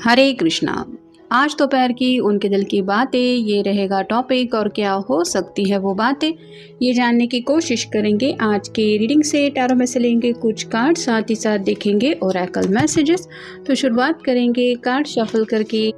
हरे कृष्णा। आज दोपहर की उनके दिल की बातें ये रहेगा टॉपिक, और क्या हो सकती है वो बातें ये जानने की कोशिश करेंगे। आज के रीडिंग से टैरो में से लेंगे कुछ कार्ड, साथ ही साथ देखेंगे ओरेकल मैसेजेस। तो शुरुआत करेंगे कार्ड शफल करके।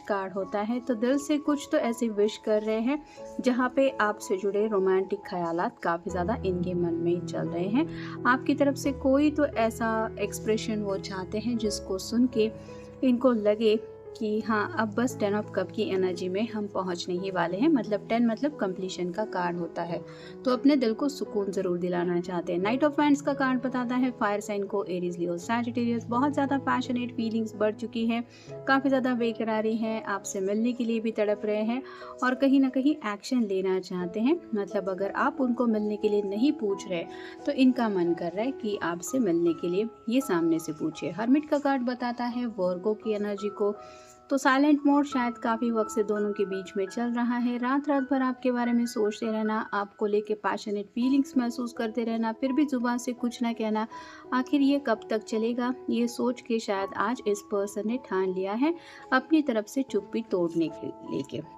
कार्ड होता है तो दिल से कुछ तो ऐसे विश कर रहे हैं जहाँ पे आपसे जुड़े रोमांटिक ख्यालात काफ़ी ज़्यादा इनके मन में चल रहे हैं। आपकी तरफ से कोई तो ऐसा एक्सप्रेशन वो चाहते हैं जिसको सुन के इनको लगे कि हाँ, अब बस 10 ऑफ कप की एनर्जी में हम पहुंचने ही वाले हैं। मतलब 10 मतलब कंप्लीशन का कार्ड होता है, तो अपने दिल को सुकून ज़रूर दिलाना चाहते हैं। नाइट ऑफ वांड्स का कार्ड बताता है फायर साइन को एरीज, लियो, सैजिटेरियस बहुत ज़्यादा पैशनेट फीलिंग्स बढ़ चुकी है, काफ़ी ज़्यादा बेकरारी है, आपसे मिलने के लिए भी तड़प रहे हैं और कहीं ना कहीं एक्शन लेना चाहते हैं। मतलब अगर आप उनको मिलने के लिए नहीं पूछ रहे तो इनका मन कर रहा है कि आपसे मिलने के लिए ये सामने से पूछे। हर्मिट का कार्ड बताता है वर्गो की एनर्जी को। तो साइलेंट मोड शायद काफ़ी वक्त से दोनों के बीच में चल रहा है। रात रात भर आपके बारे में सोचते रहना, आपको लेके पैशनेट फीलिंग्स महसूस करते रहना, फिर भी जुबान से कुछ ना कहना। आखिर ये कब तक चलेगा, ये सोच के शायद आज इस पर्सन ने ठान लिया है अपनी तरफ से चुप्पी तोड़ने के लेके।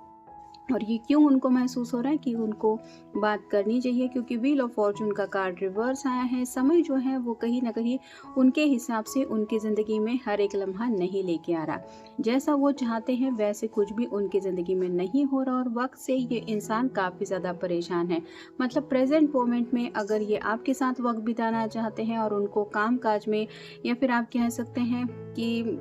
और ये क्यों उनको महसूस हो रहा है कि उनको बात करनी चाहिए, क्योंकि व्हील ऑफ फॉर्चून का कार्ड रिवर्स आया है। समय जो है वो कहीं ना कहीं उनके हिसाब से उनकी ज़िंदगी में हर एक लम्हा नहीं लेके आ रहा, जैसा वो चाहते हैं वैसे कुछ भी उनकी ज़िंदगी में नहीं हो रहा, और वक्त से ये इंसान काफ़ी ज़्यादा परेशान है। मतलब प्रेजेंट मोमेंट में अगर ये आपके साथ वक्त बिताना चाहते हैं और उनको काम काज में, या फिर आप कह सकते हैं कि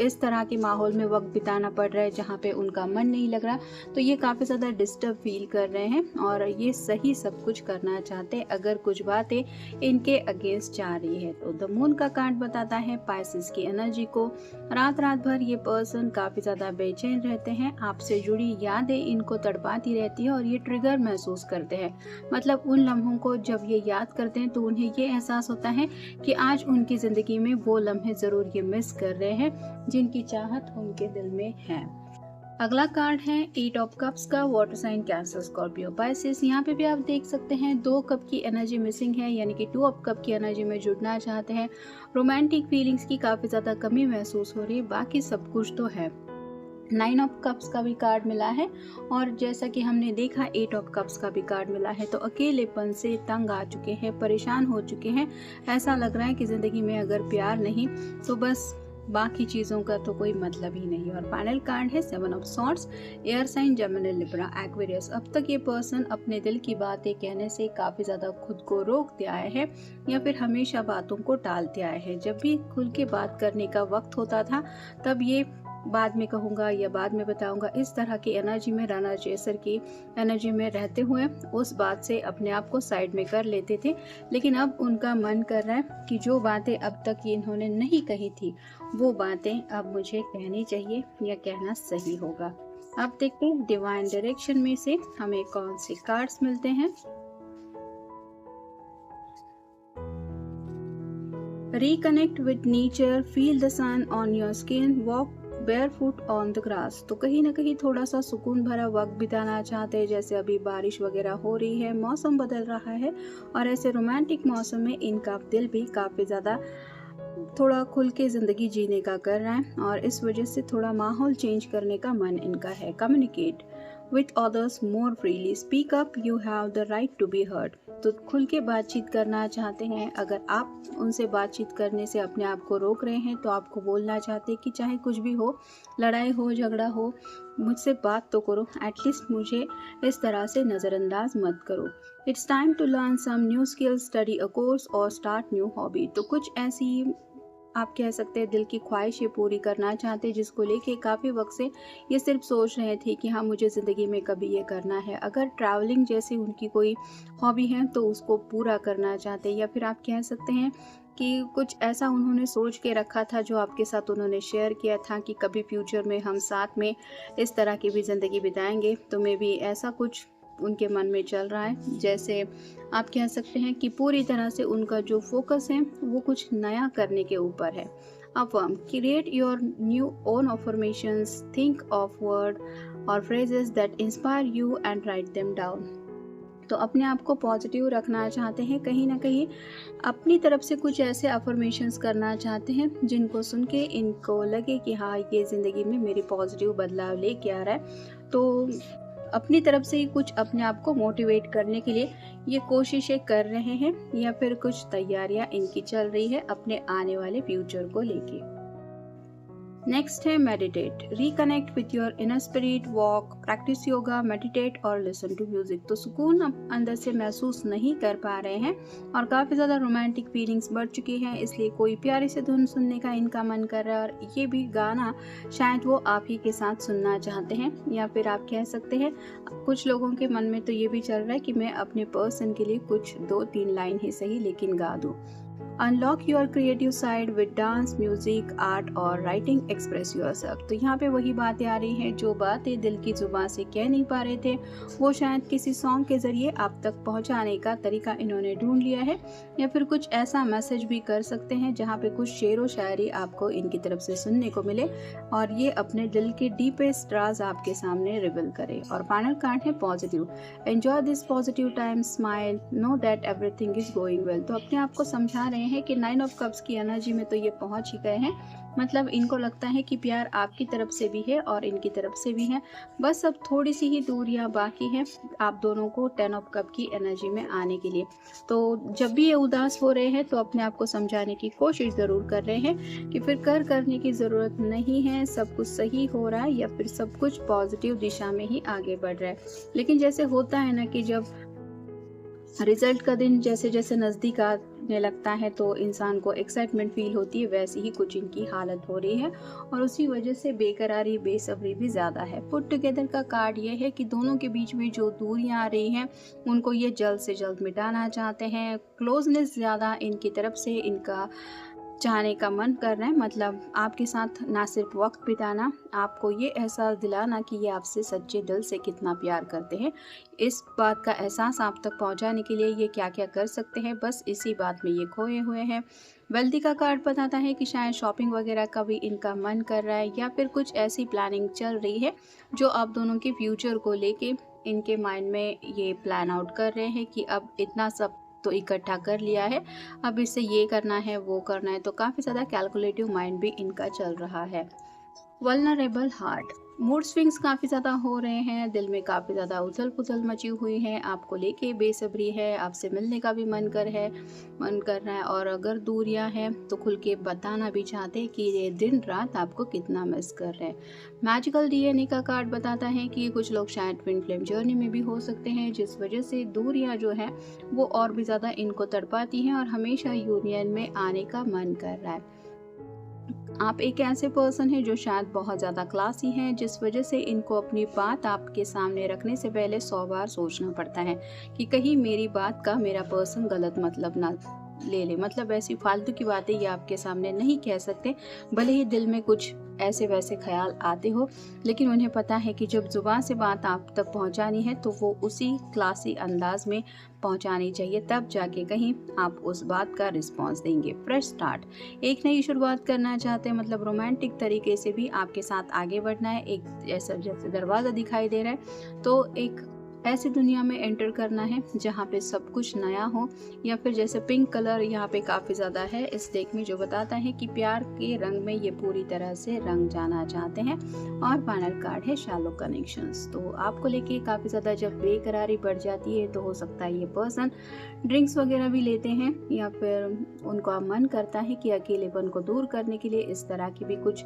इस तरह के माहौल में वक्त बिताना पड़ रहा है जहाँ पे उनका मन नहीं लग रहा, तो ये काफ़ी ज़्यादा डिस्टर्ब फील कर रहे हैं और ये सही सब कुछ करना चाहते हैं अगर कुछ बातें इनके अगेंस्ट जा रही है। तो द मून का कार्ड बताता है पाइसेस की एनर्जी को। रात रात भर ये पर्सन काफ़ी ज़्यादा बेचैन रहते हैं, आपसे जुड़ी यादें इनको तड़पाती रहती है और ये ट्रिगर महसूस करते हैं। मतलब उन लम्हों को जब ये याद करते हैं तो उन्हें ये एहसास होता है कि आज उनकी ज़िंदगी में वो लम्हे ज़रूर ये मिस कर रहे हैं जिनकी चाहत उनके दिल में है। अगला कार्ड है 8 ऑफ कप्स का, water sign Cancer, Scorpio, Pisces. यहाँ पे भी आप देख सकते हैं 2 कप की एनर्जी मिसिंग है, यानी कि 2 ऑफ कप की एनर्जी में जुड़ना चाहते हैं। रोमांटिक फीलिंग्स की काफ़ी ज़्यादा कमी महसूस हो रही है, बाकी सब कुछ तो है। 9 ऑफ कप्स का भी कार्ड मिला है, और जैसा कि हमने देखा 8 ऑफ कप्स का भी कार्ड मिला है। तो अकेलेपन से तंग आ चुके हैं, परेशान हो चुके हैं। ऐसा लग रहा है कि ज़िंदगी में अगर प्यार नहीं तो बस बाकी चीज़ों का तो कोई मतलब ही नहीं। और फाइनल कार्ड है 7 of swords, air sign, Gemini, Libra, Aquarius. अब तक ये पर्सन अपने दिल की बातें कहने से काफ़ी ज़्यादा खुद को रोकते आए हैं, या फिर हमेशा बातों को टालते आए हैं। जब भी खुल के बात करने का वक्त होता था तब ये बाद में कहूँगा या बाद में बताऊँगा, इस तरह की एनर्जी में, रनर चेसर की एनर्जी में रहते हुए उस बात से अपने आप को साइड में कर लेते थे। लेकिन अब उनका मन कर रहा है कि जो बातें अब तक इन्होंने नहीं कही थी वो बातें अब मुझे कहनी चाहिए या कहना सही होगा। अब देखते हैं डिवाइन डायरेक्शन में से हमें कौन से कार्ड्स मिलते हैं। Reconnect with nature, feel the sun on your skin, walk barefoot on the grass। तो कहीं ना कहीं थोड़ा सा सुकून भरा वक्त बिताना चाहते हैं, जैसे अभी बारिश वगैरह हो रही है, मौसम बदल रहा है और ऐसे रोमांटिक मौसम में इनका दिल भी काफ़ी ज़्यादा थोड़ा खुल के ज़िंदगी जीने का कर रहा है और इस वजह से थोड़ा माहौल चेंज करने का मन इनका है। Communicate with others more freely, speak up, you have the right to be heard. तो खुल के बातचीत करना चाहते हैं। अगर आप उनसे बातचीत करने से अपने आप को रोक रहे हैं तो आपको बोलना चाहते हैं कि चाहे कुछ भी हो, लड़ाई हो, झगड़ा हो, मुझसे बात तो करो, एटलीस्ट मुझे इस तरह से नज़रअंदाज मत करो। It's time to learn some new skills, study a course और स्टार्ट न्यू हॉबी। तो कुछ ऐसी आप कह सकते हैं दिल की ख्वाहिश ये पूरी करना चाहते हैं, जिसको लेके काफ़ी वक्त से ये सिर्फ सोच रहे थे कि हाँ मुझे ज़िंदगी में कभी ये करना है। अगर ट्रैवलिंग जैसी उनकी कोई हॉबी है तो उसको पूरा करना चाहते हैं, या फिर आप कह सकते हैं कि कुछ ऐसा उन्होंने सोच के रखा था जो आपके साथ उन्होंने शेयर किया था कि कभी फ्यूचर में हम साथ में इस तरह की भी ज़िंदगी बिताएंगे। तो मे भी ऐसा कुछ उनके मन में चल रहा है। जैसे आप कह सकते हैं कि पूरी तरह से उनका जो फोकस है वो कुछ नया करने के ऊपर है। Affirm, create your new own affirmations, think of word और phrases that inspire you and write them down. तो अपने आप को पॉजिटिव रखना चाहते हैं, कहीं ना कहीं अपनी तरफ से कुछ ऐसे अफर्मेशंस करना चाहते हैं जिनको सुन के इनको लगे कि हाँ ये ज़िंदगी में मेरी पॉजिटिव बदलाव लेके आ रहा है। तो अपनी तरफ से ही कुछ अपने आप को मोटिवेट करने के लिए ये कोशिशें कर रहे हैं, या फिर कुछ तैयारियां इनकी चल रही है अपने आने वाले फ्यूचर को लेके। नेक्स्ट है meditate, reconnect with your inner spirit, walk, practice yoga, meditate और लिसन टू म्यूजिक। तो सुकून अब अंदर से महसूस नहीं कर पा रहे हैं और काफ़ी ज़्यादा रोमांटिक फीलिंग्स बढ़ चुकी हैं, इसलिए कोई प्यारी सी धुन सुनने का इनका मन कर रहा है और ये भी गाना शायद वो आप ही के साथ सुनना चाहते हैं। या फिर आप कह सकते हैं कुछ लोगों के मन में तो ये भी चल रहा है कि मैं अपने पर्सन के लिए कुछ 2-3 लाइन ही सही लेकिन गा दूँ। Unlock your creative side with dance, music, art और राइटिंग, एक्सप्रेस योरसेल्फ। तो यहाँ पे वही बातें आ रही हैं जो बातें दिल की जुबान से कह नहीं पा रहे थे, वो शायद किसी सॉन्ग के जरिए आप तक पहुँचाने का तरीका इन्होंने ढूंढ लिया है, या फिर कुछ ऐसा मैसेज भी कर सकते हैं जहाँ पे कुछ शेर व शायरी आपको इनकी तरफ से सुनने को मिले और ये अपने दिल के डीपेस्ट राज आपके सामने रिवील करे। और फाइनल कार्ड है positive, enjoy this positive time, smile, know that everything is going well. तो अपने आप को समझा रहे हैं कि 9 ऑफ कप्स की एनर्जी में तो ये पहुंच ही गए हैं, मतलब इनको लगता है कि प्यार आपकी तरफ से भी है और इनकी तरफ से भी है, बस अब थोड़ी सी ही दूरियां बाकी हैं आप दोनों को 10 ऑफ कप की एनर्जी में आने के लिए। तो जब भी ये उदास हो रहे हैं तो अपने आप को समझाने की कोशिश ज़रूर कर रहे हैं कि फिर करने की ज़रूरत नहीं है, सब कुछ सही हो रहा है या फिर सब कुछ पॉजिटिव दिशा में ही आगे बढ़ रहा है। लेकिन जैसे होता है ना कि जब रिजल्ट का दिन जैसे जैसे नज़दीक आने लगता है तो इंसान को एक्साइटमेंट फील होती है, वैसी ही कुछ इनकी हालत हो रही है और उसी वजह से बेकरारी, बेसब्री भी ज़्यादा है। पुट टुगेदर का कार्ड ये है कि दोनों के बीच में जो दूरियां आ रही हैं उनको ये जल्द से जल्द मिटाना चाहते हैं। क्लोजनेस ज़्यादा इनकी तरफ से इनका चाहने का मन कर रहे हैं, मतलब आपके साथ ना सिर्फ वक्त बिताना, आपको ये एहसास दिलाना कि ये आपसे सच्चे दिल से कितना प्यार करते हैं। इस बात का एहसास आप तक पहुंचाने के लिए ये क्या क्या कर सकते हैं, बस इसी बात में ये खोए हुए हैं। वेल्दी का कार्ड बताता है कि शायद शॉपिंग वगैरह का भी इनका मन कर रहा है या फिर कुछ ऐसी प्लानिंग चल रही है जो आप दोनों के फ्यूचर को लेके इनके माइंड में ये प्लान आउट कर रहे हैं कि अब इतना सब तो इकट्ठा कर लिया है, अब इससे ये करना है, वो करना है। तो काफ़ी ज़्यादा कैलकुलेटिव माइंड भी इनका चल रहा है। वल्नरेबल हार्ट, मूड स्विंग्स काफ़ी ज़्यादा हो रहे हैं, दिल में काफ़ी ज़्यादा उथल पुथल मची हुई है, आपको लेके बेसब्री है, आपसे मिलने का भी मन कर रहा है और अगर दूरियां हैं तो खुल के बताना भी चाहते हैं कि ये दिन रात आपको कितना मिस कर रहे हैं। मैजिकल डीएनए का कार्ड बताता है कि कुछ लोग शायद ट्विन फ्लेम जर्नी में भी हो सकते हैं, जिस वजह से दूरियां जो है वो और भी ज़्यादा इनको तड़पाती हैं और हमेशा यूनियन में आने का मन कर रहा है। आप एक ऐसे पर्सन हैं जो शायद बहुत ज़्यादा क्लासी हैं, जिस वजह से इनको अपनी बात आपके सामने रखने से पहले 100 बार सोचना पड़ता है कि कहीं मेरी बात का मेरा पर्सन गलत मतलब ना ले ले, मतलब ऐसी फालतू की बातें ये आपके सामने नहीं कह सकते। भले ही दिल में कुछ ऐसे वैसे ख्याल आते हो, लेकिन उन्हें पता है कि जब ज़ुबान से बात आप तक पहुंचानी है तो वो उसी क्लासी अंदाज में पहुंचानी चाहिए, तब जाके कहीं आप उस बात का रिस्पॉन्स देंगे। फ्रेश स्टार्ट, एक नई शुरुआत करना चाहते हैं, मतलब रोमांटिक तरीके से भी आपके साथ आगे बढ़ना है। एक ऐसा जैसे दरवाज़ा दिखाई दे रहा है, तो एक ऐसी दुनिया में एंटर करना है जहाँ पे सब कुछ नया हो, या फिर जैसे पिंक कलर यहाँ पे काफ़ी ज़्यादा है इस डेक में, जो बताता है कि प्यार के रंग में ये पूरी तरह से रंग जाना चाहते हैं। और फाइनल कार्ड है शैलो कनेक्शंस। तो आपको लेके काफ़ी ज़्यादा जब बेकरारी बढ़ जाती है तो हो सकता है ये पर्सन ड्रिंक्स वगैरह भी लेते हैं, या फिर उनका मन करता है कि अकेलेपन को दूर करने के लिए इस तरह की भी कुछ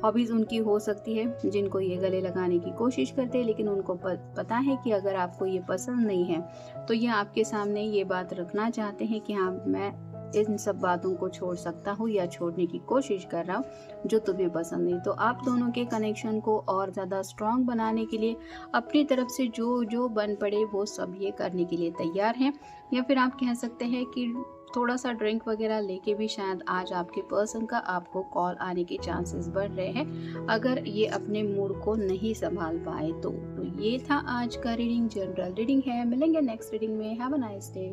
हॉबीज़ उनकी हो सकती है, जिनको ये गले लगाने की कोशिश करते हैं। लेकिन उनको पता है कि अगर आपको ये पसंद नहीं है तो ये आपके सामने ये बात रखना चाहते हैं कि हाँ, मैं इन सब बातों को छोड़ सकता हूँ या छोड़ने की कोशिश कर रहा हूँ जो तुम्हें पसंद नहीं। तो आप दोनों के कनेक्शन को और ज़्यादा स्ट्रॉन्ग बनाने के लिए अपनी तरफ से जो जो बन पड़े वो सब ये करने के लिए तैयार हैं। या फिर आप कह सकते हैं कि थोड़ा सा ड्रिंक वगैरह लेके भी शायद आज आपके पर्सन का आपको कॉल आने के चांसेस बढ़ रहे हैं, अगर ये अपने मूड को नहीं संभाल पाए तो ये था आज का रीडिंग, जनरल रीडिंग है। मिलेंगे नेक्स्ट रीडिंग में। Have a nice day.